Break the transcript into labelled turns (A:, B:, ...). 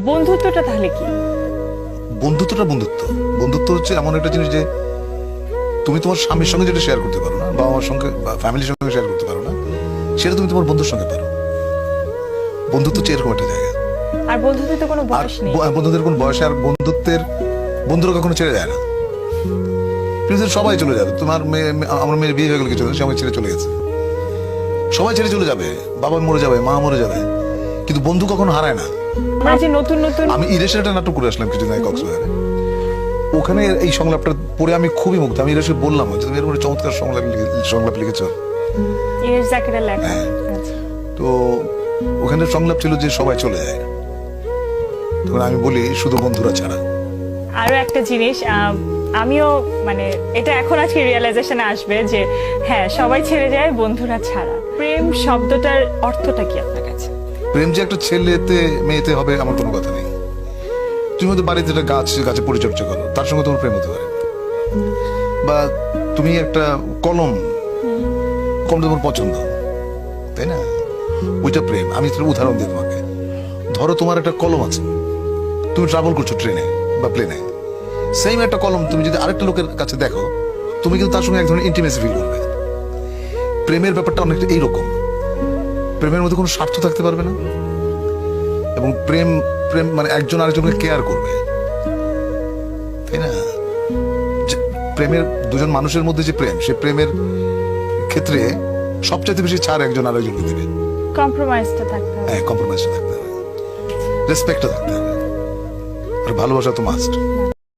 A: বন্ধুত্বটা তাহলে কি?
B: বন্ধুত্বটা বন্ধুত্ব বন্ধুত্ব হচ্ছে এমন একটা জিনিস যে তুমি তোমার স্বামীর সঙ্গে যেটা শেয়ার করতে পারো না, বা আমার সঙ্গে বা ফ্যামিলির সঙ্গে শেয়ার করতে পারো না, সেটা তুমি তোমার বন্ধুর সঙ্গে পারো। বন্ধুত্ব হচ্ছে এরকম একটা জায়গা।
A: আর বন্ধুত্বের তো কোনো
B: আর
A: বয়স নেই।
B: বন্ধুদের কোন বয়সে, আর বন্ধুরা কখনো ছেড়ে যায় না। পৃথিবীর সবাই চলে যাবে, তোমার আমার মেয়ের বিয়ে হয়ে গেল কিছু সবাই ছেড়ে চলে গেছে, সবাই ছেড়ে চলে যাবে, বাবা মরে যাবে, মা মরে যাবে, কিন্তু বন্ধু কখনো হারায় না।
A: আমরা যে নতুন নতুন
B: আমি ইরেশের একটা নাটক করে আসলাম কিছুদিন আগে কক্সবাজারে। ওখানে এই সংলাপটা পড়ে আমি খুবই মুগ্ধ। আমি ইরেশকে বললাম যে তুমি এরকম একটা চমৎকার সংলাপ লিখেছো।
A: ইরেশ জাকিরের লেখা।
B: হ্যাঁ।
A: আচ্ছা।
B: তো ওখানে সংলাপ ছিল যে সবাই চলে যায়, তখন আমি বলি শুধু বন্ধুরা ছাড়া।
A: আরো একটা জিনিস, আমিও মানে এটা এখন আজকে রিয়েলাইজেশনে আসবে যে হ্যাঁ, সবাই ছেড়ে যায় বন্ধুরা ছাড়া। প্রেম শব্দটার অর্থটা কি আপনার কাছে?
B: প্রেম যে একটা ছেলেতে মেয়েতে হবে আমার কোনো কথা নেই। তুমি হয়তো বাড়িতে একটা গাছে পরিচর্যা করো, তার সঙ্গে তোমার প্রেম হতে পারে। বা তুমি একটা কলম তোমার পছন্দ, তাই না? ওইটা প্রেম। আমি একটা উদাহরণ দিই তোমাকে। ধরো তোমার একটা কলম আছে, তুমি ট্রাভেল করছো ট্রেনে বা প্লেনে, সেম একটা কলম তুমি যদি আরেকটা লোকের কাছে দেখো, তুমি কিন্তু তার সঙ্গে এক ধরনের ইন্টিমেসি ফিল করবে। প্রেমের ব্যাপারটা অনেকটা এইরকম। প্রেমের মধ্যে কোনো স্বার্থ থাকতে পারবে না, এবং প্রেম প্রেম মানে একজন আরেকজনকে কেয়ার করবে, তাই না? প্রেমের দুজন মানুষের মধ্যে যে প্রেম, সে প্রেমের ক্ষেত্রে সবচাইতে বেশি ছাড় একজন আরেকজনকে দেবে।
A: কম্প্রোমাইজটা থাকতে হবে।
B: হ্যাঁ, কম্প্রোমাইজটা থাকতে হবে, রেসপেক্টটা থাকতে হবে, আর ভালোবাসা তো মাস্ট।